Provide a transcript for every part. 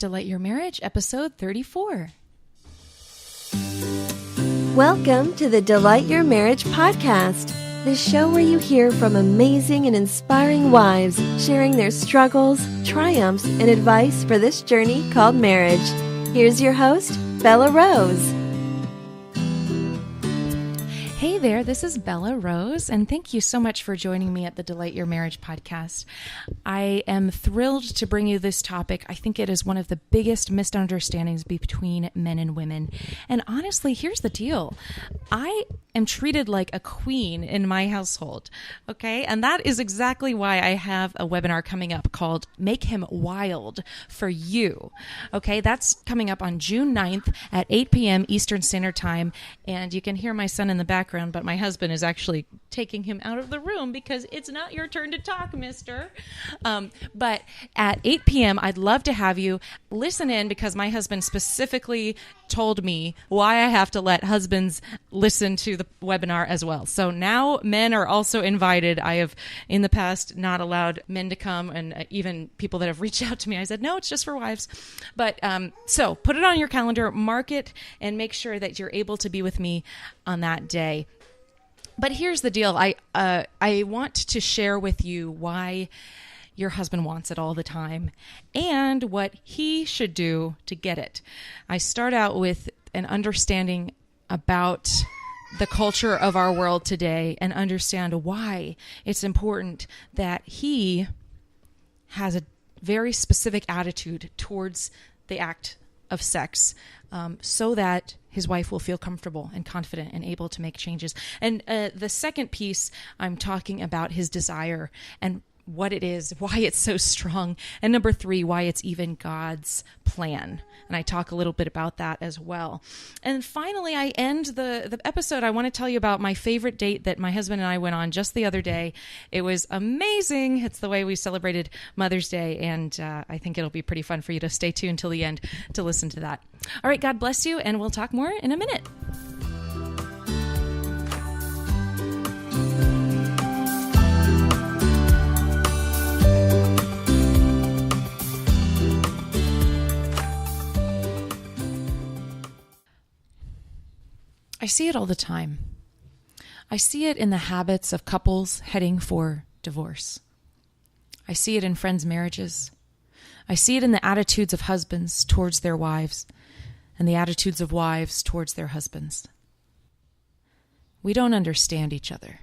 Delight Your Marriage, episode 34. Welcome to the Delight Your Marriage podcast, the show where you hear from amazing and inspiring wives sharing their struggles, triumphs, and advice for this journey called marriage. Here's your host, Bella Rose. Hey there, this is Bella Rose, and thank you so much for joining me at the Delight Your Marriage podcast. I am thrilled to bring you this topic. I think it is one of the biggest misunderstandings between men and women. And honestly, here's the deal. I am treated like a queen in my household, okay? And that is exactly why I have a webinar coming up called Make Him Wild for You, okay? That's coming up on June 9th at 8 p.m. Eastern Standard Time, and you can hear my son in the background, but my husband is actually taking him out of the room because it's not your turn to talk, mister. But at 8 p.m., I'd love to have you listen in because my husband specifically told me why I have to let husbands listen to the webinar as well. So now men are also invited. I have in the past not allowed men to come, and even people that have reached out to me, I said, no, it's just for wives. But so put it on your calendar, mark it, and make sure that you're able to be with me on that day. But here's the deal. I want to share with you why your husband wants it all the time and what he should do to get it. I start out with an understanding about the culture of our world today and understand why it's important that he has a very specific attitude towards the act of sex, so that his wife will feel comfortable and confident and able to make changes. And the second piece, I'm talking about his desire and what it is, why it's so strong, and number 3, why it's even God's plan. And I talk a little bit about that as well. And finally, I end the episode. I want to tell you about my favorite date that my husband and I went on just the other day. It was amazing. It's the way we celebrated Mother's Day, and I think it'll be pretty fun for you to stay tuned till the end to listen to that. All right, God bless you, and we'll talk more in a minute. I see it all the time. I see it in the habits of couples heading for divorce. I see it in friends' marriages. I see it in the attitudes of husbands towards their wives and the attitudes of wives towards their husbands. We don't understand each other.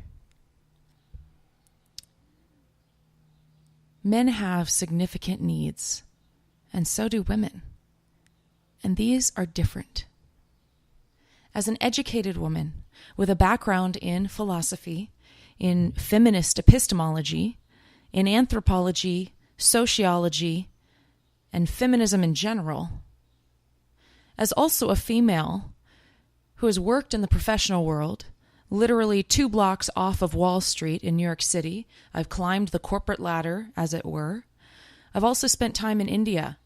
Men have significant needs, and so do women. And these are different. As an educated woman with a background in philosophy, in feminist epistemology, in anthropology, sociology, and feminism in general, as also a female who has worked in the professional world, literally 2 blocks off of Wall Street in New York City, I've climbed the corporate ladder, as it were. I've also spent time in India,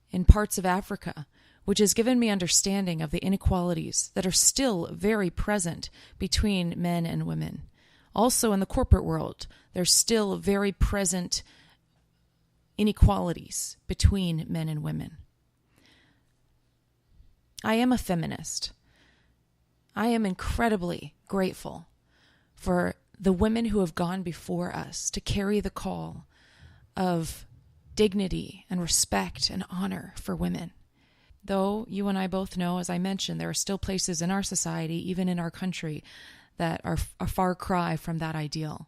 in parts of Africa, which has given me understanding of the inequalities that are still very present between men and women. Also in the corporate world, there's still very present inequalities between men and women. I am a feminist. I am incredibly grateful for the women who have gone before us to carry the call of dignity and respect and honor for women. Though you and I both know, as I mentioned, there are still places in our society, even in our country, that are a far cry from that ideal.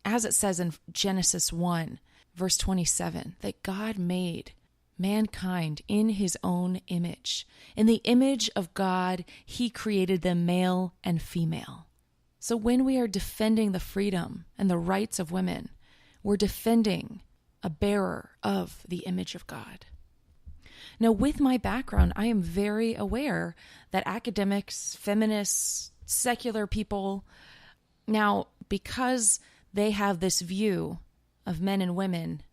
As it says in Genesis 1, verse 27, that God made mankind in his own image. In the image of God, he created them male and female. So when we are defending the freedom and the rights of women, we're defending a bearer of the image of God. Now, with my background, I am very aware that academics, feminists, secular people, now, because they have this view of men and women,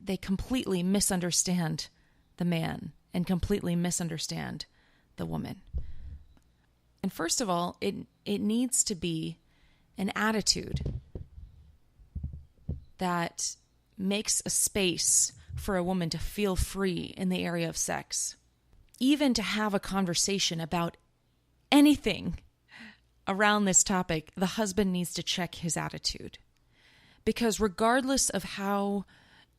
they completely misunderstand the man and completely misunderstand the woman. And first of all, it needs to be an attitude that makes a space for a woman to feel free in the area of sex, even to have a conversation about anything around this topic, the husband needs to check his attitude. Because regardless of how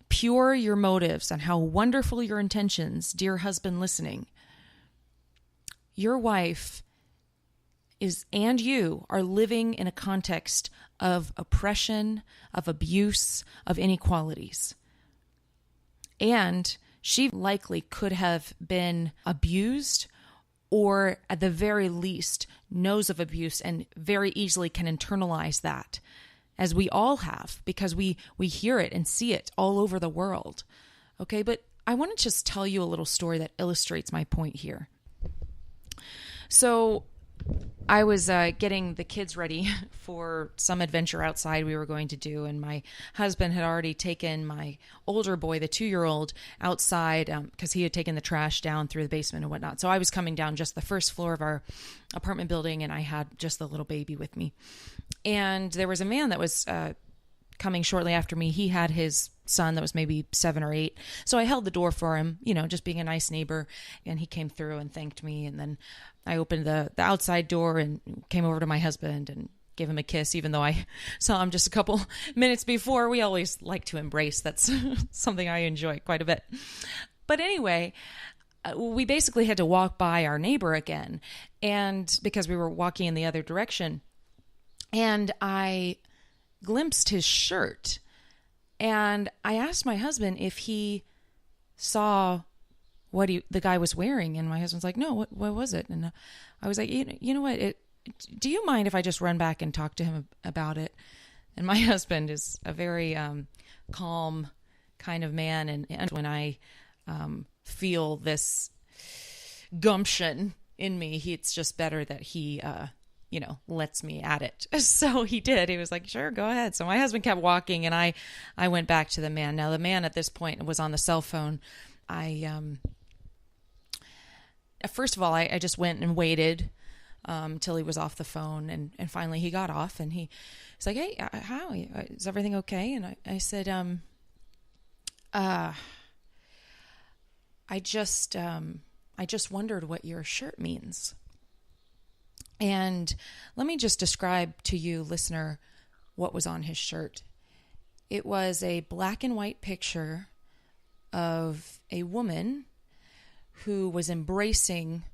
pure your motives and how wonderful your intentions, dear husband listening, your wife is, and you are living in a context of oppression, of abuse, of inequalities. And she likely could have been abused, or at the very least knows of abuse and very easily can internalize that, as we all have, because we hear it and see it all over the world. Okay, but I want to just tell you a little story that illustrates my point here. So I was getting the kids ready for some adventure outside we were going to do, and my husband had already taken my older boy, the 2-year-old, outside because he had taken the trash down through the basement and whatnot. So I was coming down just the first floor of our apartment building, and I had just the little baby with me. And there was a man that was coming shortly after me. He had his son that was maybe 7 or 8. So I held the door for him, just being a nice neighbor. And he came through and thanked me. And then I opened the outside door and came over to my husband and gave him a kiss, even though I saw him just a couple minutes before. We always like to embrace. That's something I enjoy quite a bit. But anyway, we basically had to walk by our neighbor again, and because we were walking in the other direction. And I glimpsed his shirt, and I asked my husband if he saw what the guy was wearing, and my husband's like, "No, what was it?" And I was like, "You know what? Do you mind if I just run back and talk to him about it?" And my husband is a very calm kind of man, and when I feel this gumption in me, it's just better that he lets me at it. So he did. He was like, "Sure, go ahead." So my husband kept walking, and I went back to the man. Now the man at this point was on the cell phone. First of all, I just went and waited till he was off the phone, and finally he got off, and he's like, "Hey, how is everything okay?" And I said, I just wondered what your shirt means. And let me just describe to you, listener, what was on his shirt. It was a black and white picture of a woman who was embracing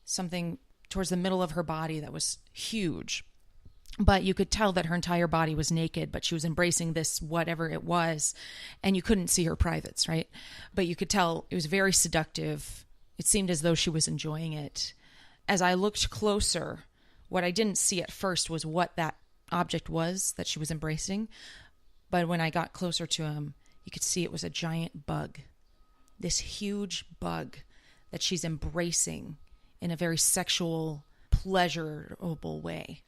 something towards the middle of her body that was huge. But you could tell that her entire body was naked, but she was embracing this, whatever it was, and you couldn't see her privates, right? But you could tell it was very seductive. It seemed as though she was enjoying it. As I looked closer, what I didn't see at first was what that object was that she was embracing. But when I got closer to him, you could see it was a giant bug. This huge bug that she's embracing in a very sexual, pleasurable way.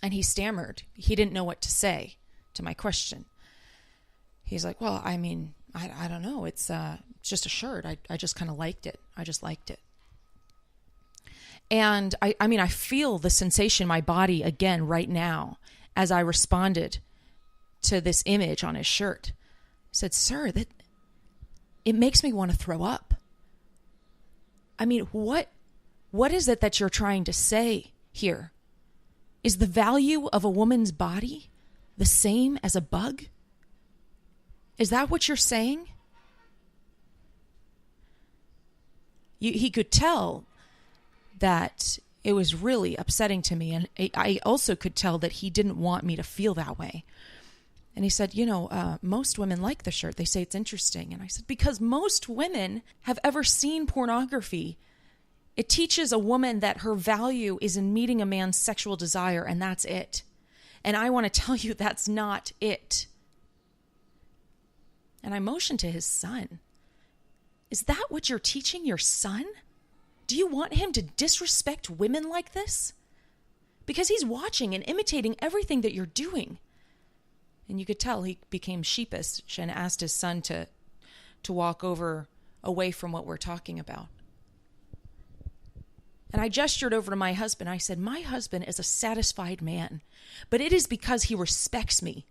And he stammered. He didn't know what to say to my question. He's like, "Well, I mean, I don't know. It's just a shirt. I just kind of liked it. I just liked it." And I feel the sensation in my body again right now as I responded to this image on his shirt. I said, "Sir, it makes me want to throw up." I mean, what is it that you're trying to say here? Is the value of a woman's body the same as a bug? Is that what you're saying? He could tell that it was really upsetting to me. And I also could tell that he didn't want me to feel that way. And he said, most women like the shirt. They say it's interesting. And I said, because most women have ever seen pornography. It teaches a woman that her value is in meeting a man's sexual desire, and that's it. And I want to tell you that's not it. And I motioned to his son. Is that what you're teaching your son? Do you want him to disrespect women like this? Because he's watching and imitating everything that you're doing. And you could tell he became sheepish and asked his son to walk away from what we're talking about. And I gestured over to my husband. I said, "My husband is a satisfied man, but it is because he respects me,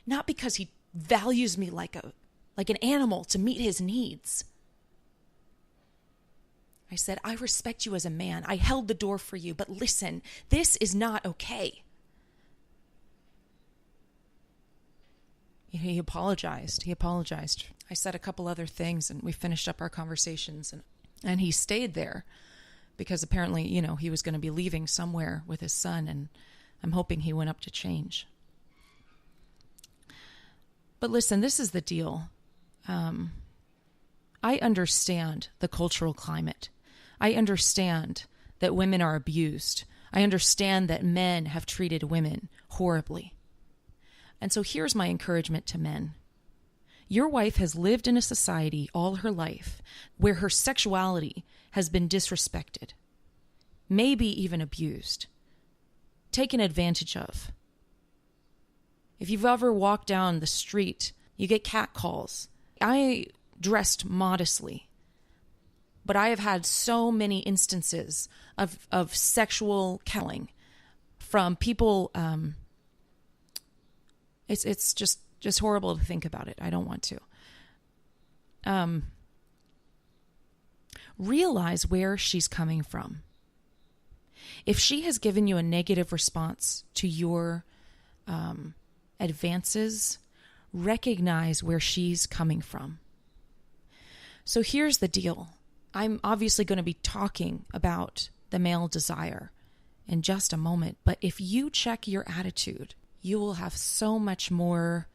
not because he values me like a like an animal to meet his needs. I said, I respect you as a man. I held the door for you, but listen, this is not okay. He apologized. I said a couple other things and we finished up our conversations and he stayed there because apparently, he was going to be leaving somewhere with his son and I'm hoping he went up to change. But listen, this is the deal. I understand the cultural climate. I understand that women are abused. I understand that men have treated women horribly. And so here's my encouragement to men. Your wife has lived in a society all her life where her sexuality has been disrespected, maybe even abused, taken advantage of. If you've ever walked down the street, you get catcalls. I dressed modestly, but I have had so many instances of sexual killing from people. It's just horrible to think about it. I don't want to. Realize where she's coming from. If she has given you a negative response to your advances, recognize where she's coming from. So here's the deal. I'm obviously going to be talking about the male desire in just a moment, but if you check your attitude, you will have so much more.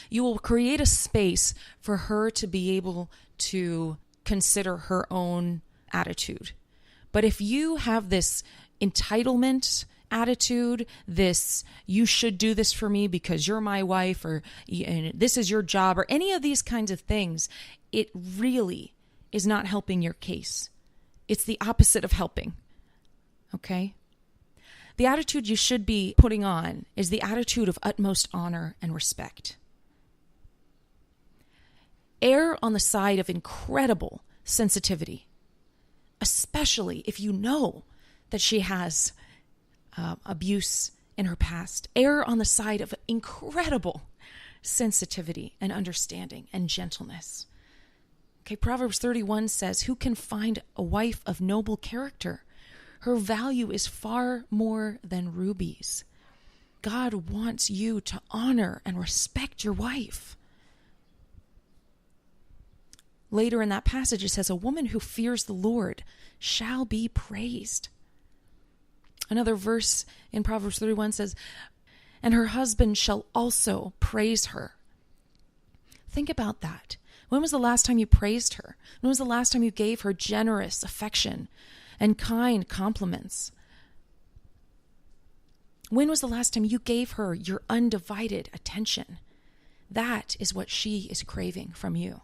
You will create a space for her to be able to consider her own attitude. But if you have this entitlement attitude, this you should do this for me because you're my wife, or this is your job, or any of these kinds of things, it really is not helping your case. It's the opposite of helping. Okay? The attitude you should be putting on is the attitude of utmost honor and respect. Err on the side of incredible sensitivity, especially if you know that she has abuse in her past. Err on the side of incredible sensitivity and understanding and gentleness. Okay, Proverbs 31 says, "Who can find a wife of noble character? Her value is far more than rubies." God wants you to honor and respect your wife. Later in that passage, it says, "A woman who fears the Lord shall be praised." Another verse in Proverbs 31 says, "And her husband shall also praise her." Think about that. When was the last time you praised her? When was the last time you gave her generous affection and kind compliments? When was the last time you gave her your undivided attention? That is what she is craving from you.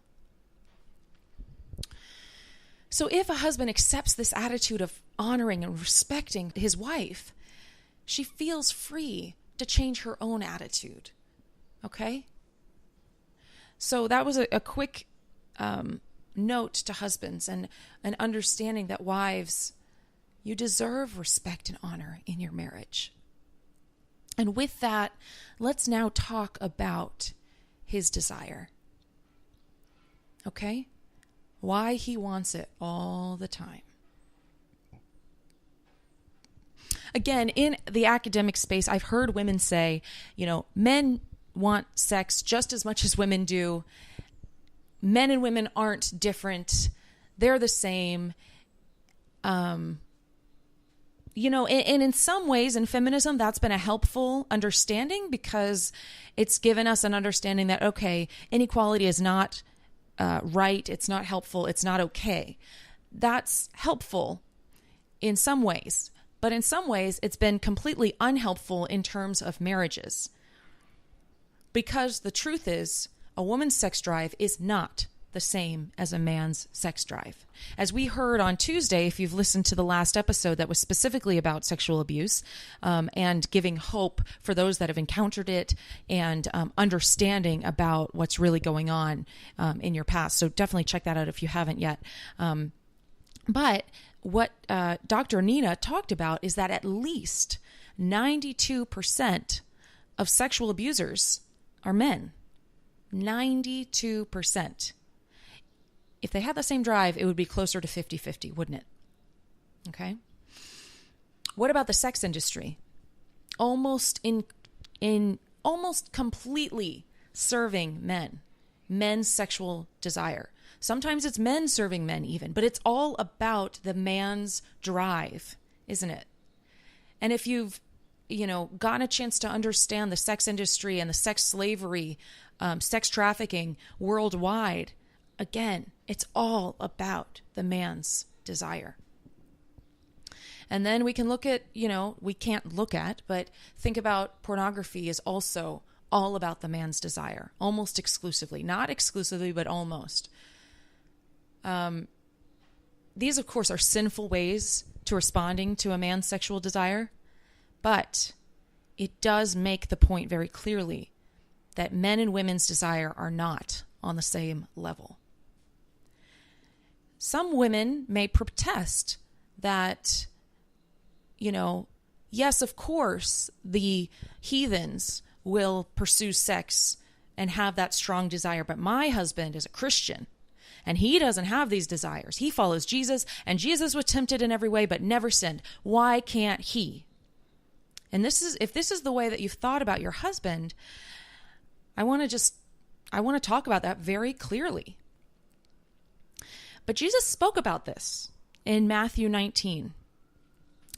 So if a husband accepts this attitude of honoring and respecting his wife, she feels free to change her own attitude. Okay? So that was a quick note to husbands and an understanding that wives, you deserve respect and honor in your marriage. And with that, let's now talk about his desire. Okay? Why he wants it all the time. Again, in the academic space, I've heard women say, men want sex just as much as women do. Men and women aren't different. They're the same. And in some ways in feminism, that's been a helpful understanding because it's given us an understanding that, okay, inequality is not right, it's not helpful, it's not okay. That's helpful in some ways, but in some ways it's been completely unhelpful in terms of marriages. Because the truth is, a woman's sex drive is not the same as a man's sex drive. As we heard on Tuesday, if you've listened to the last episode that was specifically about sexual abuse and giving hope for those that have encountered it and understanding about what's really going on in your past. So definitely check that out if you haven't yet. But what Dr. Nina talked about is that at least 92% of sexual abusers are men. 92%. If they had the same drive, it would be closer to 50-50, wouldn't it? Okay. What about the sex industry? Almost completely serving men's sexual desire. Sometimes it's men serving men even, but it's all about the man's drive, isn't it? And if you've, gotten a chance to understand the sex industry and the sex slavery, sex trafficking worldwide, again, it's all about the man's desire. And then we can look at, we can't look at, but think about pornography is also all about the man's desire, almost exclusively. Not exclusively, but almost. These, of course, are sinful ways to responding to a man's sexual desire, but it does make the point very clearly that men and women's desire are not on the same level. Some women may protest that, yes, of course, the heathens will pursue sex and have that strong desire, but my husband is a Christian and he doesn't have these desires. He follows Jesus, and Jesus was tempted in every way but never sinned. Why can't he? And if this is the way that you've thought about your husband, I want to talk about that very clearly. But Jesus spoke about this in Matthew 19.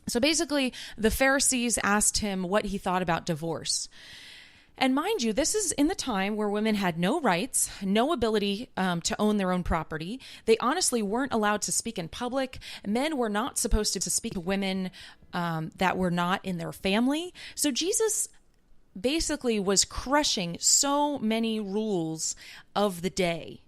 So basically, the Pharisees asked him what he thought about divorce. And mind you, this is in the time where women had no rights, no ability to own their own property. They honestly weren't allowed to speak in public. Men were not supposed to speak to women that were not in their family. So Jesus basically was crushing so many rules of the day.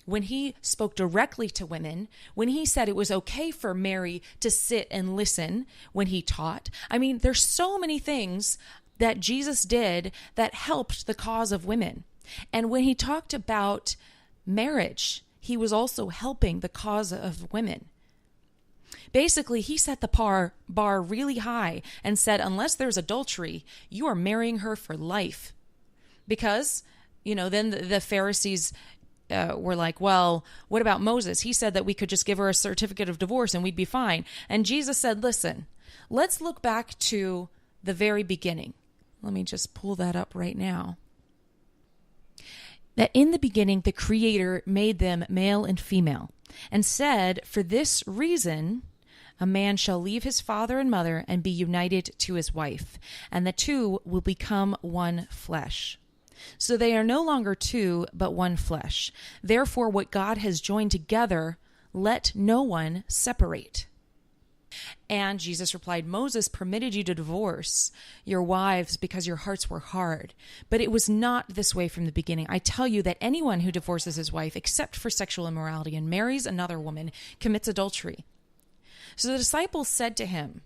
When he spoke directly to women, when he said it was okay for Mary to sit and listen when he taught. I mean, there's so many things that Jesus did that helped the cause of women. And when he talked about marriage, he was also helping the cause of women. Basically, he set the bar really high and said, unless there's adultery, you are marrying her for life. Because, then the Pharisees were like, well, what about Moses? He said that we could just give her a certificate of divorce and we'd be fine. And Jesus said, listen, let's look back to the very beginning. Let me just pull that up right now. That in the beginning, the Creator made them male and female and said, for this reason, a man shall leave his father and mother and be united to his wife, and the two will become one flesh. So they are no longer two, but one flesh. Therefore, what God has joined together, let no one separate. And Jesus replied, Moses permitted you to divorce your wives because your hearts were hard. But it was not this way from the beginning. I tell you that anyone who divorces his wife, except for sexual immorality, and marries another woman, commits adultery. So the disciples said to him,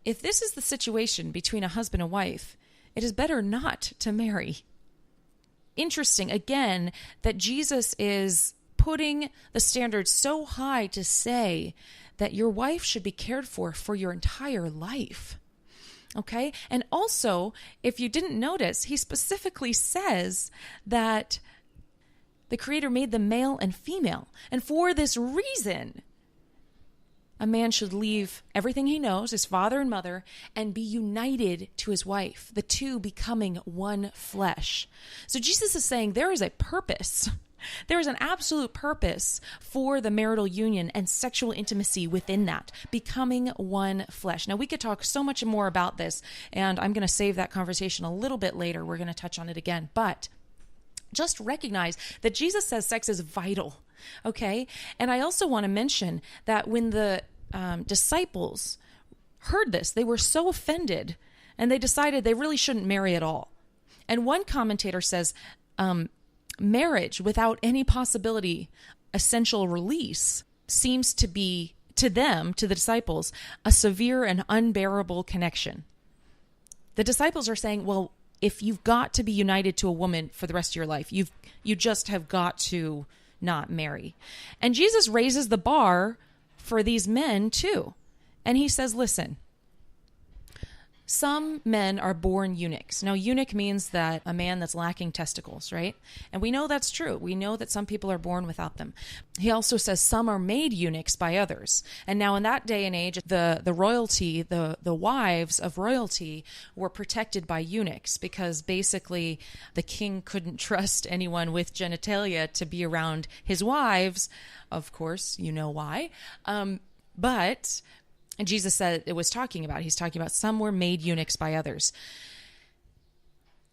if this is the situation between a husband and wife, it is better not to marry. Interesting, again, that Jesus is putting the standard so high to say that your wife should be cared for your entire life. Okay? And also, if you didn't notice, he specifically says that the Creator made them male and female. And for this reason, a man should leave everything he knows, his father and mother, and be united to his wife, the two becoming one flesh. So Jesus is saying there is a purpose. There is an absolute purpose for the marital union and sexual intimacy within that, becoming one flesh. Now, we could talk so much more about this, and I'm going to save that conversation a little bit later. We're going to touch on it again, but just recognize that Jesus says sex is vital, okay? And I also want to mention that when the disciples heard this, they were so offended, and they decided they really shouldn't marry at all. And one commentator says, marriage without any possibility, essential release, seems to be, to them, to the disciples, a severe and unbearable connection. The disciples are saying, well, if you've got to be united to a woman for the rest of your life, you just have got to not marry. And Jesus raises the bar for these men too. And he says, listen, some men are born eunuchs. Now, eunuch means that a man that's lacking testicles, right? And we know that's true. We know that some people are born without them. He also says some are made eunuchs by others. And now in that day and age, the royalty, the wives of royalty were protected by eunuchs because basically the king couldn't trust anyone with genitalia to be around his wives. Of course, you know why. But Jesus said he's talking about some were made eunuchs by others.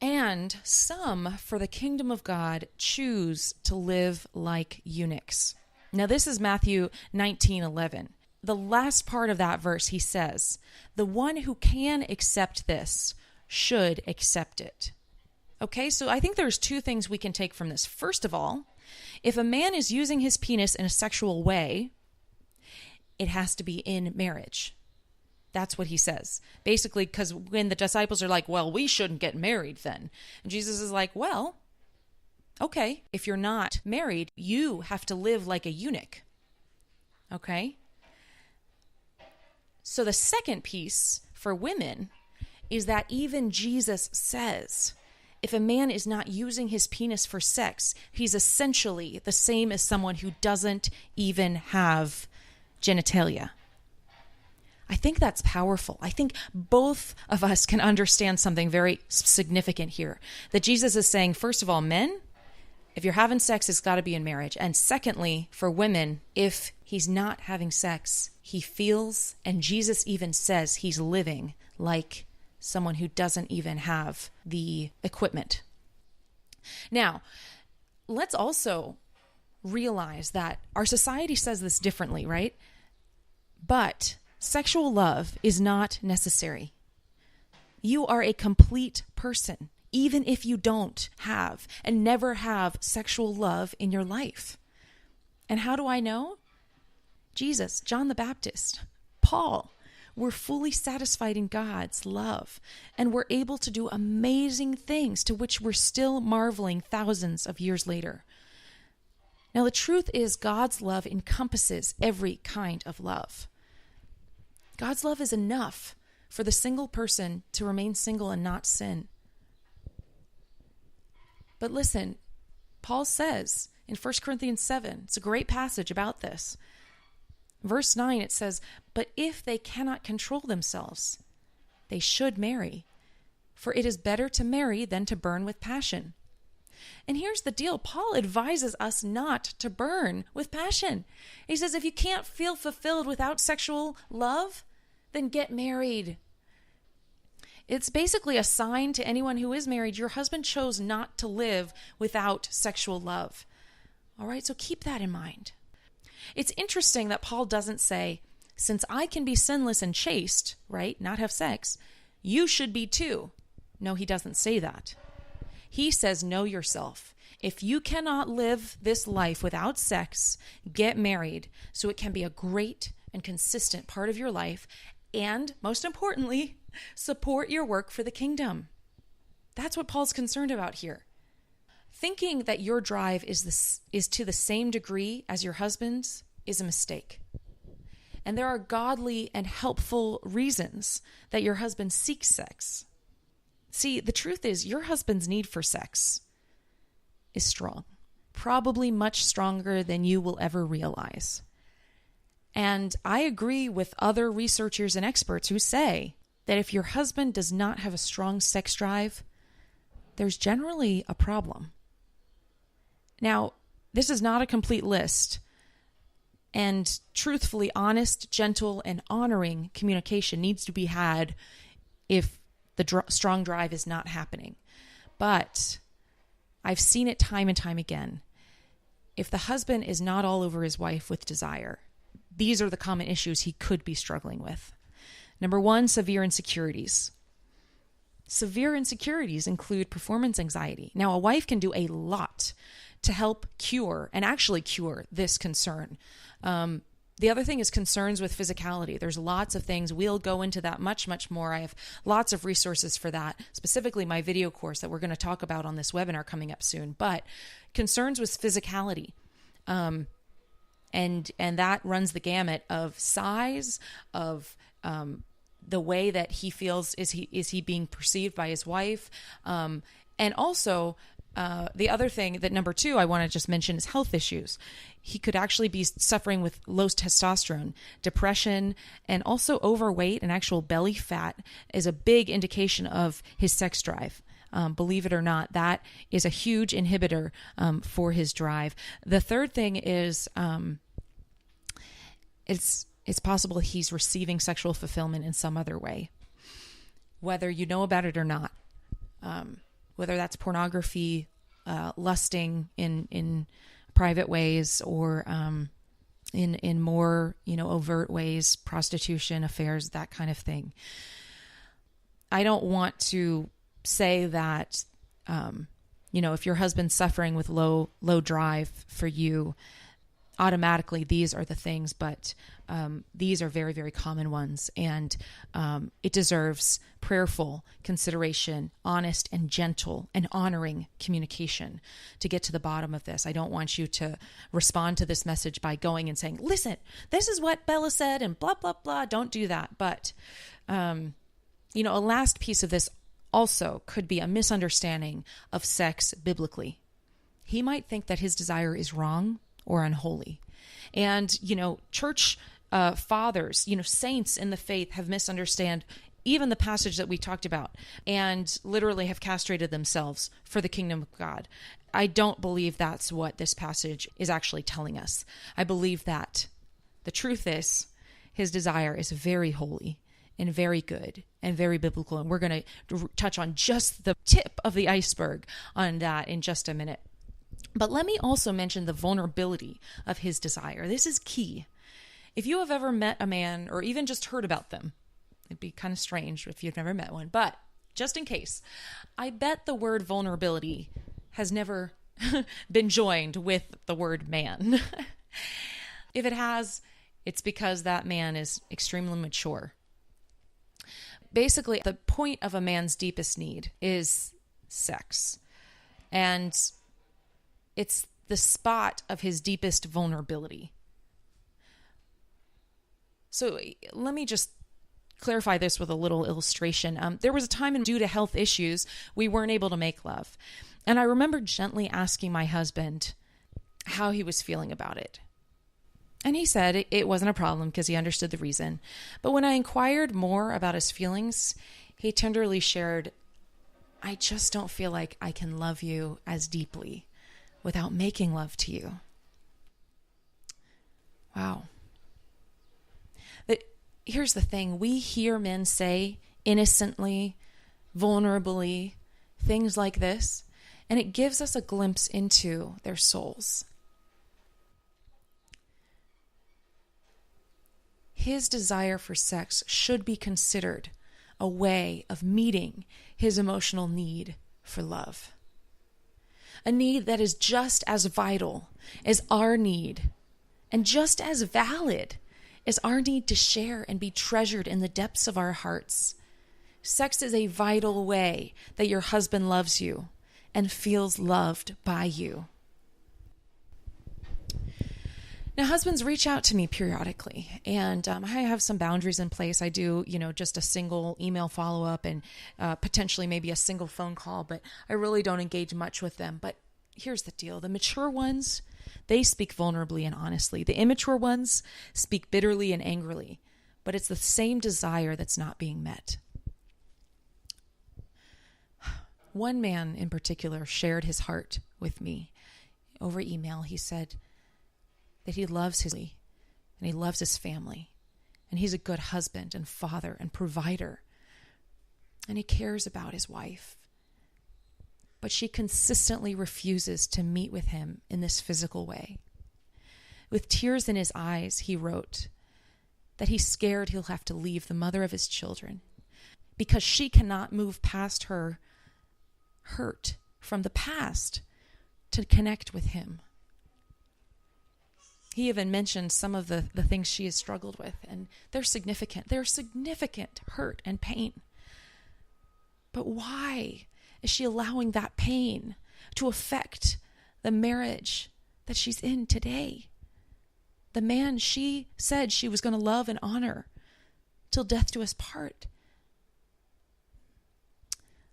And some, for the kingdom of God, choose to live like eunuchs. Now, this is Matthew 19:11. The last part of that verse, he says, the one who can accept this should accept it. Okay, so I think there's two things we can take from this. First of all, if a man is using his penis in a sexual way, it has to be in marriage. That's what he says. Basically, because when the disciples are like, well, we shouldn't get married then. And Jesus is like, well, okay, if you're not married, you have to live like a eunuch. Okay? So the second piece for women is that even Jesus says, if a man is not using his penis for sex, he's essentially the same as someone who doesn't even have genitalia. I think that's powerful. I think both of us can understand something very significant here. That Jesus is saying, first of all, men, if you're having sex, it's got to be in marriage. And secondly, for women, if he's not having sex, he feels, and Jesus even says he's living like someone who doesn't even have the equipment. Now, let's also realize that our society says this differently, right? But sexual love is not necessary. You are a complete person, even if you don't have and never have sexual love in your life. And how do I know? Jesus, John the Baptist, Paul were fully satisfied in God's love and were able to do amazing things to which we're still marveling thousands of years later. Now, the truth is God's love encompasses every kind of love. God's love is enough for the single person to remain single and not sin. But listen, Paul says in 1 Corinthians 7, it's a great passage about this. Verse 9, it says, but if they cannot control themselves, they should marry, for it is better to marry than to burn with passion. And here's the deal. Paul advises us not to burn with passion. He says, if you can't feel fulfilled without sexual love, then get married. It's basically a sign to anyone who is married, your husband chose not to live without sexual love. All right, so keep that in mind. It's interesting that Paul doesn't say, since I can be sinless and chaste, right, not have sex, you should be too. No, he doesn't say that. He says, know yourself. If you cannot live this life without sex, get married so it can be a great and consistent part of your life. And most importantly, support your work for the kingdom. That's what Paul's concerned about here. Thinking that your drive is to the same degree as your husband's is a mistake. And there are godly and helpful reasons that your husband seeks sex. See, the truth is your husband's need for sex is strong, probably much stronger than you will ever realize. And I agree with other researchers and experts who say that if your husband does not have a strong sex drive, there's generally a problem. Now, this is not a complete list, and truthfully, honest, gentle, and honoring communication needs to be had if the strong drive is not happening. But I've seen it time and time again. If the husband is not all over his wife with desire, these are the common issues he could be struggling with. Number one, severe insecurities. Severe insecurities include performance anxiety. Now, a wife can do a lot to help cure and actually cure this concern. The other thing is concerns with physicality. There's lots of things. We'll go into that much, much more. I have lots of resources for that, specifically my video course that we're going to talk about on this webinar coming up soon. But concerns with physicality, and that runs the gamut of size, of the way that he feels, is he being perceived by his wife? And also, the other thing that number 2 I want to just mention is health issues. He could actually be suffering with low testosterone, depression, and also overweight and actual belly fat is a big indication of his sex drive. Believe it or not, that is a huge inhibitor for his drive. The third thing is it's possible he's receiving sexual fulfillment in some other way, whether you know about it or not. Whether that's pornography, lusting in private ways, or in more overt ways, prostitution, affairs, that kind of thing. I don't want to say that if your husband's suffering with low drive for you, automatically these are the things, but these are very, very common ones, and it deserves prayerful consideration, honest and gentle and honoring communication to get to the bottom of this. I don't want you to respond to this message by going and saying, listen, this is what Belah said and blah, blah, blah. Don't do that. But, a last piece of this also could be a misunderstanding of sex biblically. He might think that his desire is wrong or unholy. And, church fathers, saints in the faith have misunderstood even the passage that we talked about and literally have castrated themselves for the kingdom of God. I don't believe that's what this passage is actually telling us. I believe that the truth is his desire is very holy and very good and very biblical. And we're going to touch on just the tip of the iceberg on that in just a minute. But let me also mention the vulnerability of his desire. This is key. If you have ever met a man or even just heard about them, it'd be kind of strange if you've never met one, but just in case, I bet the word vulnerability has never been joined with the word man. If it has, it's because that man is extremely mature. Basically, the point of a man's deepest need is sex. And it's the spot of his deepest vulnerability. So let me just clarify this with a little illustration. There was a time due to health issues, we weren't able to make love. And I remember gently asking my husband how he was feeling about it. And he said it wasn't a problem because he understood the reason. But when I inquired more about his feelings, he tenderly shared, I just don't feel like I can love you as deeply without making love to you. Wow. But here's the thing. We hear men say innocently, vulnerably, things like this, and it gives us a glimpse into their souls. His desire for sex should be considered a way of meeting his emotional need for love. A need that is just as vital as our need and just as valid as our need to share and be treasured in the depths of our hearts. Sex is a vital way that your husband loves you and feels loved by you. Now, husbands, reach out to me periodically, and I have some boundaries in place. I do, just a single email follow-up and potentially maybe a single phone call, but I really don't engage much with them. But here's the deal. The mature ones, they speak vulnerably and honestly. The immature ones speak bitterly and angrily, but it's the same desire that's not being met. One man in particular shared his heart with me over email. He said that he loves and he loves his family, and he's a good husband and father and provider, and he cares about his wife. But she consistently refuses to meet with him in this physical way. With tears in his eyes, he wrote that he's scared he'll have to leave the mother of his children because she cannot move past her hurt from the past to connect with him. He even mentioned some of the things she has struggled with, and they're significant. They're significant hurt and pain. But why is she allowing that pain to affect the marriage that she's in today? The man she said she was going to love and honor till death do us part.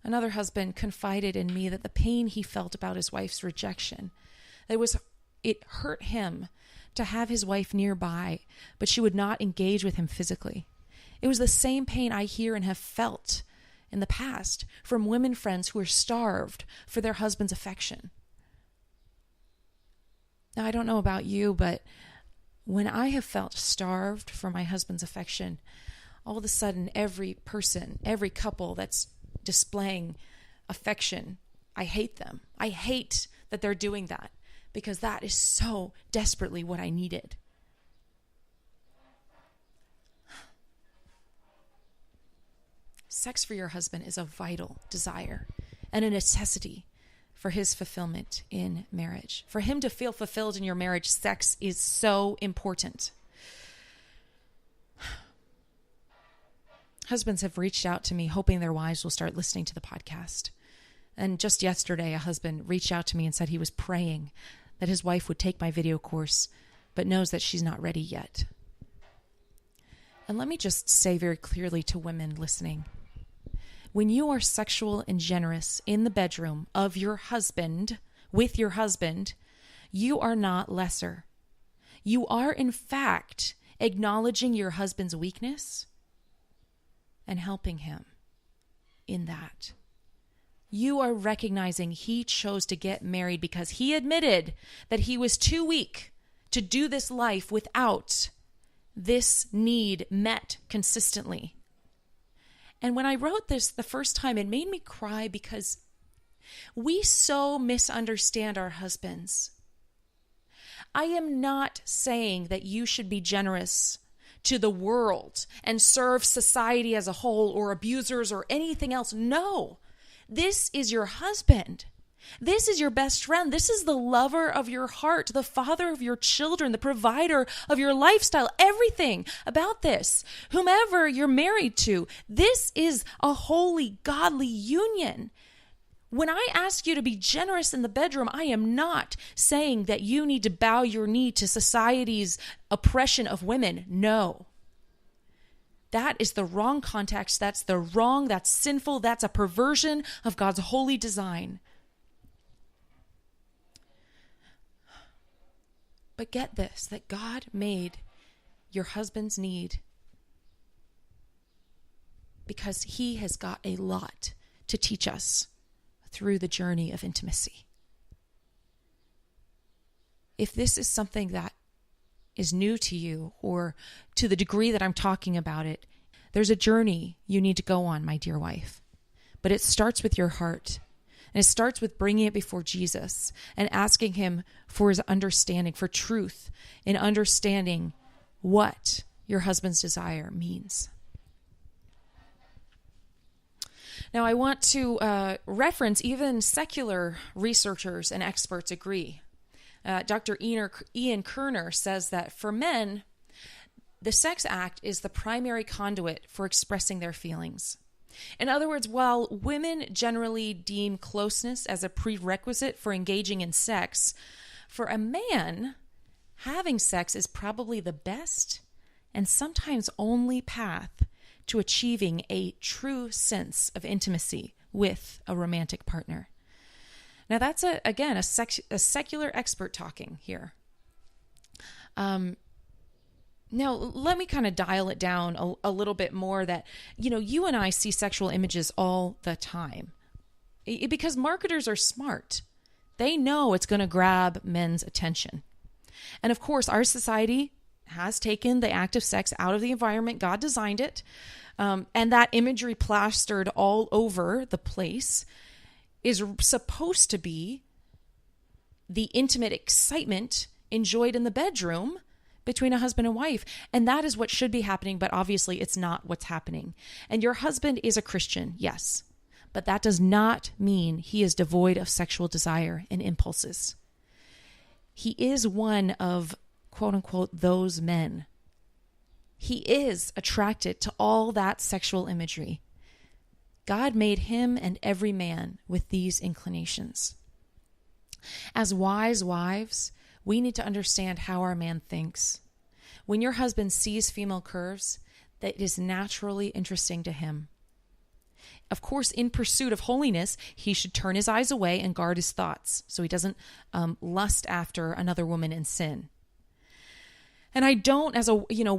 Another husband confided in me that the pain he felt about his wife's rejection, it hurt him to have his wife nearby, but she would not engage with him physically. It was the same pain I hear and have felt in the past from women friends who are starved for their husband's affection. Now, I don't know about you, but when I have felt starved for my husband's affection, all of a sudden, every person, every couple that's displaying affection, I hate them. I hate that they're doing that because that is so desperately what I needed. Sex for your husband is a vital desire and a necessity for his fulfillment in marriage. For him to feel fulfilled in your marriage, sex is so important. Husbands have reached out to me hoping their wives will start listening to the podcast. And just yesterday, a husband reached out to me and said he was praying that his wife would take my video course, but knows that she's not ready yet. And let me just say very clearly to women listening, when you are sexual and generous in the bedroom of your husband, with your husband, you are not lesser. You are, in fact, acknowledging your husband's weakness and helping him in that. You are recognizing he chose to get married because he admitted that he was too weak to do this life without this need met consistently. And when I wrote this the first time, it made me cry because we so misunderstand our husbands. I am not saying that you should be generous to the world and serve society as a whole or abusers or anything else. No, this is your husband. This is your best friend. This is the lover of your heart, the father of your children, the provider of your lifestyle, everything about this. Whomever you're married to, this is a holy, godly union. When I ask you to be generous in the bedroom, I am not saying that you need to bow your knee to society's oppression of women. No. That is the wrong context. That's sinful. That's a perversion of God's holy design. But get this, that God made your husband's need because he has got a lot to teach us through the journey of intimacy. If this is something that is new to you, or to the degree that I'm talking about it, there's a journey you need to go on, my dear wife. But it starts with your heart. And it starts with bringing it before Jesus and asking him for his understanding, for truth in understanding what your husband's desire means. Now, I want to reference even secular researchers and experts agree. Dr. Ian Kerner says that for men, the sex act is the primary conduit for expressing their feelings. In other words, while women generally deem closeness as a prerequisite for engaging in sex, for a man, having sex is probably the best and sometimes only path to achieving a true sense of intimacy with a romantic partner. Now that's, a secular expert talking here. Now, let me kind of dial it down a little bit more that, you and I see sexual images all the time because marketers are smart. They know it's going to grab men's attention. And of course, our society has taken the act of sex out of the environment. God designed it. And that imagery plastered all over the place is supposed to be the intimate excitement enjoyed in the bedroom between a husband and wife. And that is what should be happening, but obviously it's not what's happening. And your husband is a Christian, yes, but that does not mean he is devoid of sexual desire and impulses. He is one of, quote unquote, those men. He is attracted to all that sexual imagery. God made him and every man with these inclinations. As wise wives, we need to understand how our man thinks. When your husband sees female curves, that is naturally interesting to him. Of course, in pursuit of holiness, he should turn his eyes away and guard his thoughts so he doesn't lust after another woman in sin. And I don't,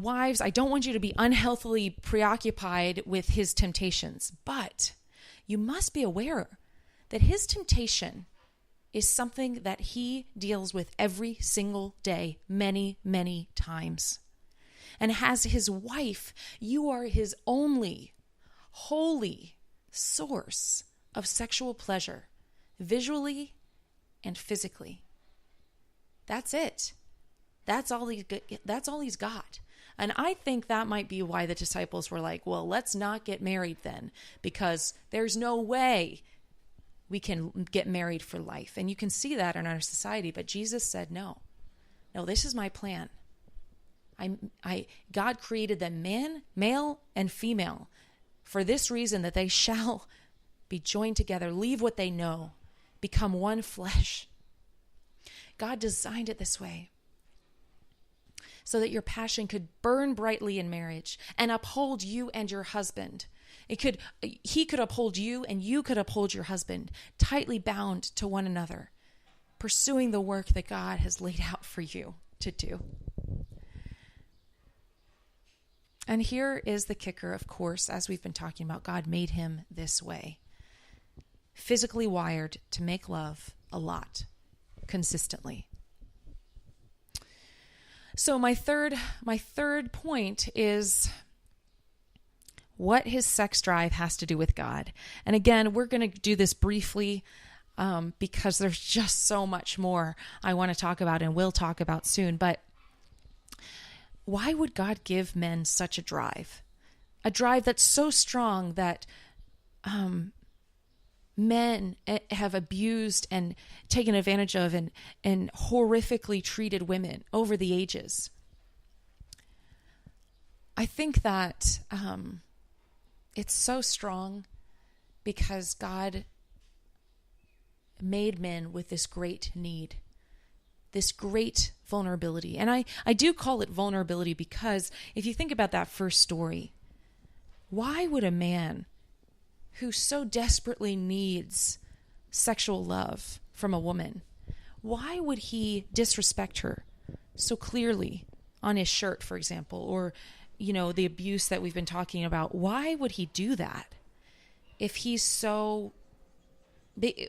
wives, I don't want you to be unhealthily preoccupied with his temptations, but you must be aware that his temptation is something that he deals with every single day, many, many times. And as his wife, you are his only holy source of sexual pleasure, visually and physically. That's it. That's all he's got. And I think that might be why the disciples were like, well, let's not get married then, because there's no way we can get married for life. And you can see that in our society. But Jesus said, no, this is my plan. God created them male and female, for this reason, that they shall be joined together, leave what they know, become one flesh. God designed it this way so that your passion could burn brightly in marriage and uphold you and your husband. He could uphold you and you could uphold your husband, tightly bound to one another, pursuing the work that God has laid out for you to do. And here is the kicker, of course, as we've been talking about, God made him this way. Physically wired to make love a lot, consistently. So my third point is what his sex drive has to do with God. And again, we're going to do this briefly because there's just so much more I want to talk about and will talk about soon. But why would God give men such a drive? A drive that's so strong that men have abused and taken advantage of and horrifically treated women over the ages. I think that it's so strong because God made men with this great need, this great vulnerability. And I do call it vulnerability because if you think about that first story, why would a man who so desperately needs sexual love from a woman, why would he disrespect her so clearly on his shirt, for example, or, the abuse that we've been talking about? Why would he do that if he's so...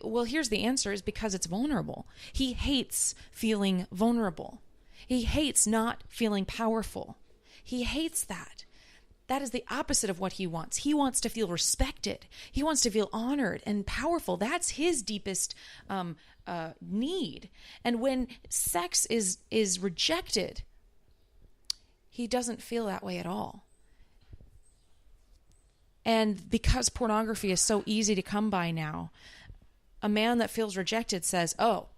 Well, here's the answer, is because it's vulnerable. He hates feeling vulnerable. He hates not feeling powerful. He hates that. That is the opposite of what he wants. He wants to feel respected. He wants to feel honored and powerful. That's his deepest need. And when sex is rejected, he doesn't feel that way at all. And because pornography is so easy to come by now, a man that feels rejected says, oh,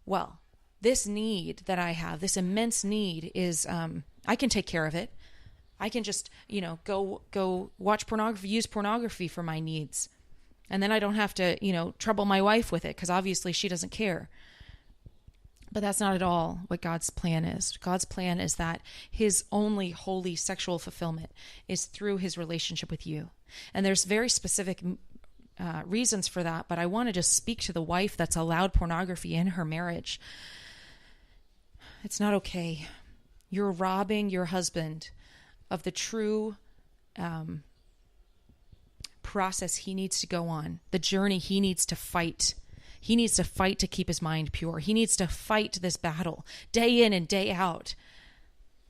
well, this need that I have, this immense need is, I can take care of it. I can just, go watch pornography, use pornography for my needs. And then I don't have to, trouble my wife with it because obviously she doesn't care. But that's not at all what God's plan is. God's plan is that his only holy sexual fulfillment is through his relationship with you. And there's very specific reasons for that, but I want to just speak to the wife that's allowed pornography in her marriage. It's not okay. You're robbing your husband of the true process he needs to go on, the journey he needs to fight. He needs to fight to keep his mind pure. He needs to fight this battle day in and day out.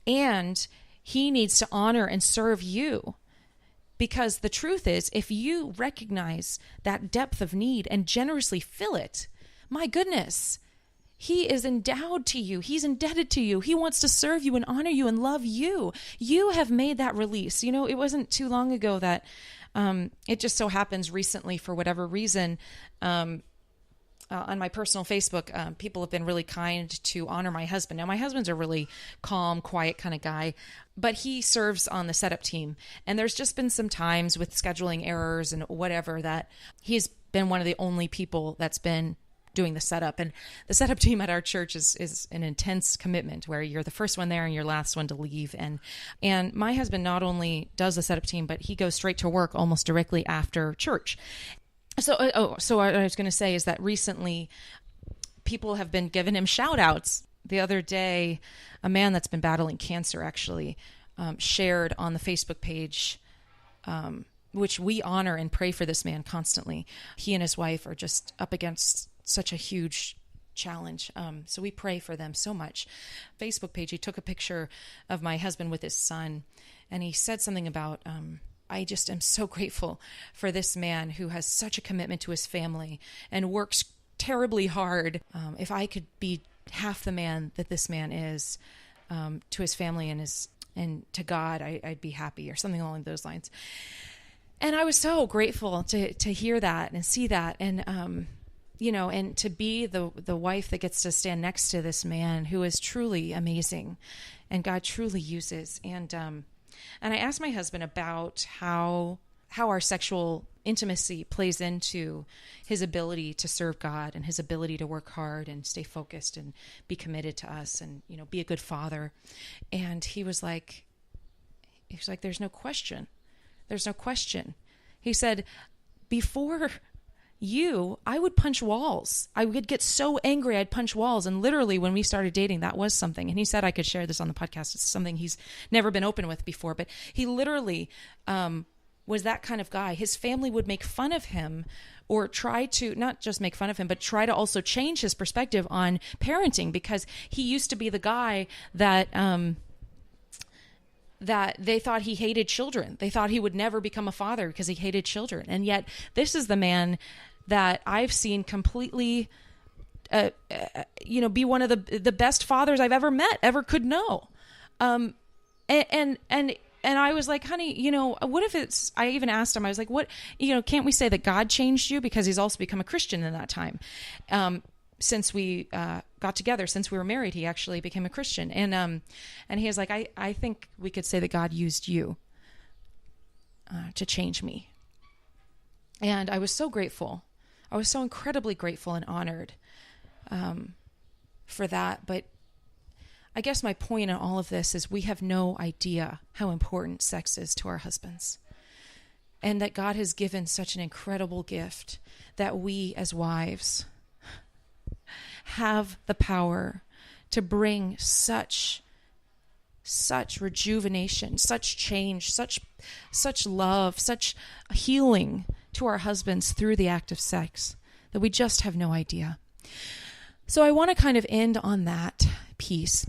And he needs to honor and serve you. Because the truth is, if you recognize that depth of need and generously fill it, my goodness, he is endowed to you. He's indebted to you. He wants to serve you and honor you and love you. You have made that release. It wasn't too long ago that it just so happens recently, for whatever reason, on my personal Facebook, people have been really kind to honor my husband. Now, my husband's a really calm, quiet kind of guy, but he serves on the setup team. And there's just been some times with scheduling errors and whatever that he's been one of the only people that's been doing the setup. And the setup team at our church is an intense commitment where you're the first one there and you're last one to leave. And my husband not only does the setup team, but he goes straight to work almost directly after church. So what I was going to say is that recently people have been giving him shout outs. The other day, a man that's been battling cancer actually shared on the Facebook page, which we honor and pray for this man constantly. He and his wife are just up against such a huge challenge. So we pray for them so much. Facebook page, he took a picture of my husband with his son, and he said something about, I just am so grateful for this man who has such a commitment to his family and works terribly hard. If I could be half the man that this man is to his family and to God, I'd be happy, or something along those lines. And I was so grateful to hear that and see that, and and to be the wife that gets to stand next to this man who is truly amazing, and God truly uses. And I asked my husband about how our sexual intimacy plays into his ability to serve God and his ability to work hard and stay focused and be committed to us and, be a good father. And he was like, there's no question. There's no question. He said, before you, I would punch walls. I would get so angry, I'd punch walls. And literally when we started dating, that was something. And he said I could share this on the podcast. It's something he's never been open with before, but he literally, was that kind of guy. His family would make fun of him, or try to not just make fun of him, but try to also change his perspective on parenting, because he used to be the guy that they thought he hated children. They thought he would never become a father because he hated children. And yet this is the man that I've seen completely, be one of the best fathers I've ever met, ever could know. And I was like, honey, what if I even asked him, I was like, what, can't we say that God changed you? Because he's also become a Christian in that time. Since we got together, since we were married, he actually became a Christian. And he was like, I think we could say that God used you to change me. And I was so grateful. I was so incredibly grateful and honored for that. But I guess my point in all of this is we have no idea how important sex is to our husbands, and that God has given such an incredible gift that we as wives have the power to bring such rejuvenation, such change, such love, such healing to our husbands through the act of sex that we just have no idea. So I want to kind of end on that piece.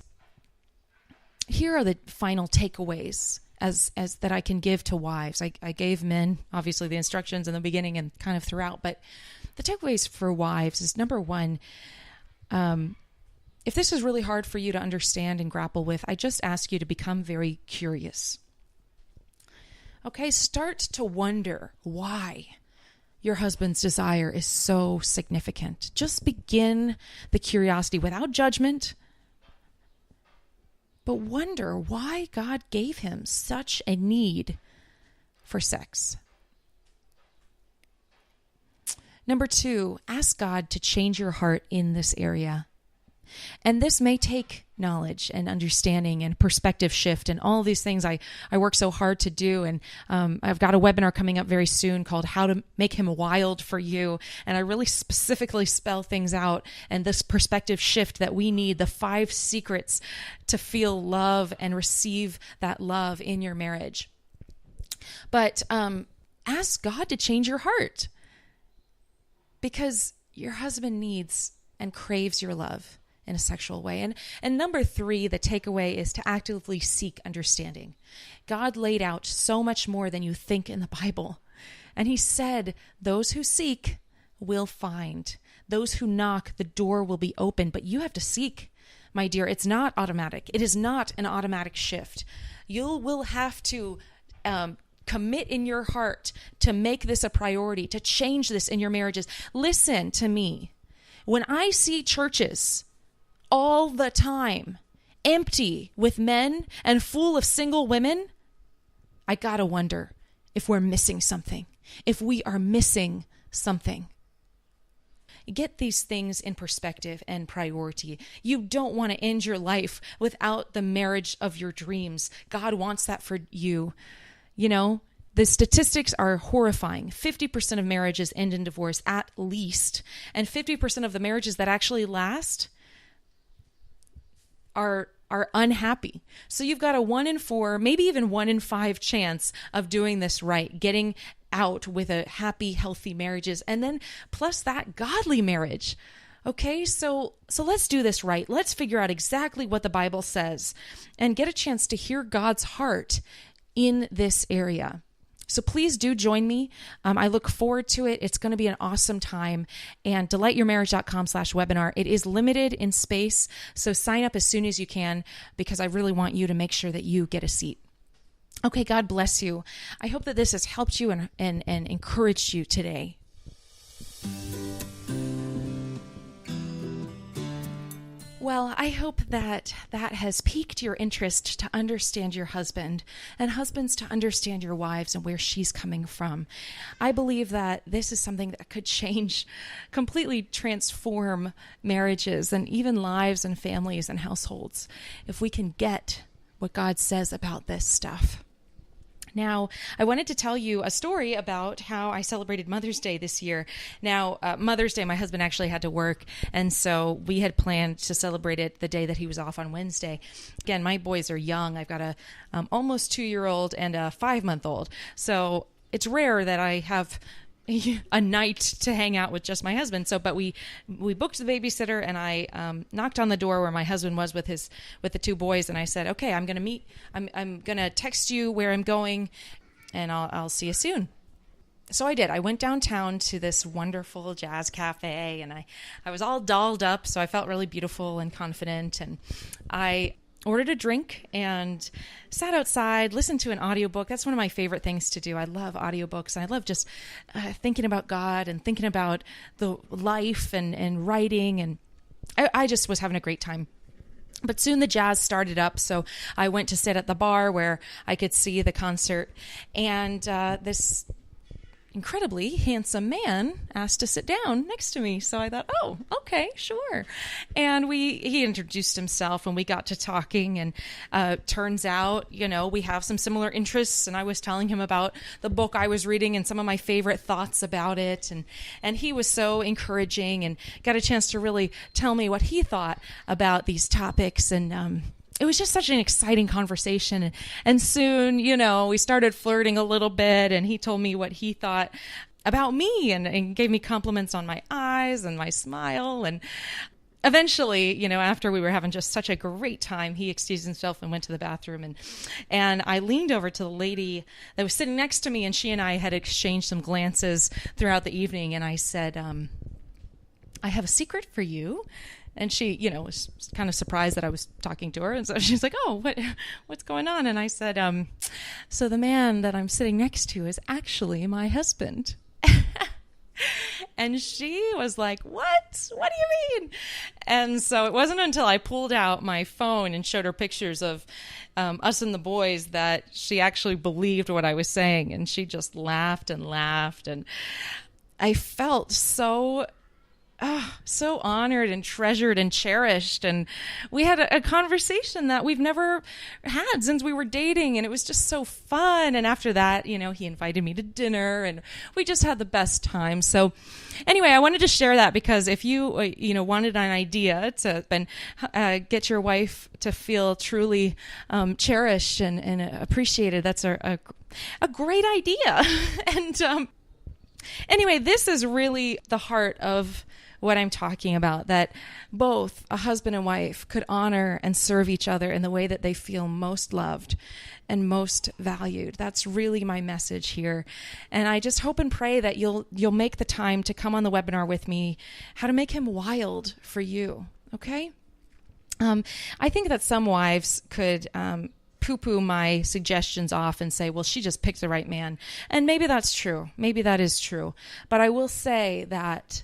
Here are the final takeaways as that I can give to wives. I gave men, obviously, the instructions in the beginning and kind of throughout, but the takeaways for wives is, number one, if this is really hard for you to understand and grapple with, I just ask you to become very curious. Okay, start to wonder why your husband's desire is so significant. Just begin the curiosity without judgment, but wonder why God gave him such a need for sex. Number two, ask God to change your heart in this area. And this may take knowledge and understanding and perspective shift and all these things I work so hard to do. And I've got a webinar coming up very soon called How to Make Him Wild for You. And I really specifically spell things out, and this perspective shift that we need, the 5 secrets to feel love and receive that love in your marriage. But ask God to change your heart, because your husband needs and craves your love in a sexual way. And number 3, the takeaway is to actively seek understanding. God laid out so much more than you think in the Bible. And he said, those who seek will find. Those who knock, the door will be open. But you have to seek, my dear. It's not automatic. It is not an automatic shift. You will have to commit in your heart to make this a priority, to change this in your marriages. Listen to me. When I see churches all the time empty with men and full of single women, I gotta wonder if we're missing something, if we are missing something. get these things in perspective and priority. You don't want to end your life without the marriage of your dreams. God wants that for you. You know, the statistics are horrifying. 50% of marriages end in divorce at least, and 50% of the marriages that actually last are unhappy. So you've got a 1 in 4, maybe even 1 in 5 chance of doing this right, getting out with a happy, healthy marriages, and then plus that godly marriage. Okay, so let's do this right. Let's figure out exactly what the Bible says and get a chance to hear God's heart in this area. So please do join me. I look forward to it. It's going to be an awesome time. And delightyourmarriage.com/webinar. It is limited in space, so sign up as soon as you can because I really want you to make sure that you get a seat. Okay, God bless you. I hope that this has helped you and encouraged you today. Well, I hope that has piqued your interest to understand your husband and husbands to understand your wives and where she's coming from. I believe that this is something that could change, completely transform marriages and even lives and families and households if we can get what God says about this stuff. Now, I wanted to tell you a story about how I celebrated Mother's Day this year. Now, Mother's Day, my husband actually had to work, and so we had planned to celebrate it the day that he was off on Wednesday. Again, my boys are young. I've got a almost 2-year-old and a 5-month-old, so it's rare that I have a night to hang out with just my husband. But we booked the babysitter, and I knocked on the door where my husband was with the 2 boys, and I said, "Okay, I'm gonna text you where I'm going, and I'll see you soon." So I did. I went downtown to this wonderful jazz cafe, and I was all dolled up, so I felt really beautiful and confident, and I ordered a drink and sat outside, listened to an audiobook. That's one of my favorite things to do. I love audiobooks, and I love just thinking about God and thinking about the life and writing, and I just was having a great time. But soon the jazz started up, so I went to sit at the bar where I could see the concert, and this incredibly handsome man asked to sit down next to me. So I thought, oh, okay, sure. And he introduced himself, and we got to talking, and turns out, we have some similar interests, and I was telling him about the book I was reading and some of my favorite thoughts about it, and he was so encouraging and got a chance to really tell me what he thought about these topics, and it was just such an exciting conversation. And soon, we started flirting a little bit, and he told me what he thought about me and gave me compliments on my eyes and my smile. And eventually, after we were having just such a great time, he excused himself and went to the bathroom. And I leaned over to the lady that was sitting next to me, and she and I had exchanged some glances throughout the evening. And I said, I have a secret for you. And she, was kind of surprised that I was talking to her. And so she's like, oh, what's going on? And I said, so the man that I'm sitting next to is actually my husband. And she was like, what? What do you mean? And so it wasn't until I pulled out my phone and showed her pictures of us and the boys that she actually believed what I was saying. And she just laughed and laughed. And I felt so honored and treasured and cherished. And we had a conversation that we've never had since we were dating. And it was just so fun. And after that, he invited me to dinner, and we just had the best time. So anyway, I wanted to share that because if you, wanted an idea to get your wife to feel truly cherished and appreciated, that's a great idea. And anyway, this is really the heart of what I'm talking about, that both a husband and wife could honor and serve each other in the way that they feel most loved and most valued. That's really my message here. And I just hope and pray that you'll make the time to come on the webinar with me, how to make him wild for you. Okay? I think that some wives could poo-poo my suggestions off and say, well, she just picked the right man. And maybe that's true. Maybe that is true. But I will say that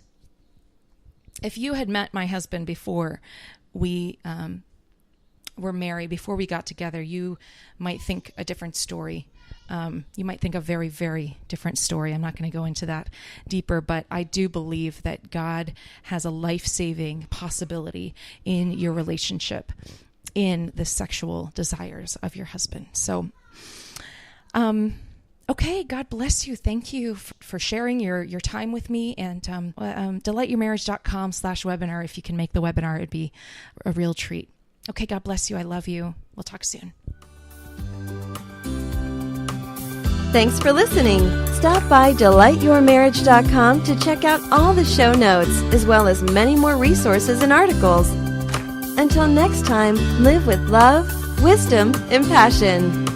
if you had met my husband before we were married, before we got together, you might think a different story. You might think a very, very different story. I'm not going to go into that deeper, but I do believe that God has a life-saving possibility in your relationship, in the sexual desires of your husband. So, okay, God bless you. Thank you for sharing your time with me. And delightyourmarriage.com/webinar. If you can make the webinar, it'd be a real treat. Okay, God bless you. I love you. We'll talk soon. Thanks for listening. Stop by delightyourmarriage.com to check out all the show notes, as well as many more resources and articles. Until next time, live with love, wisdom, and passion.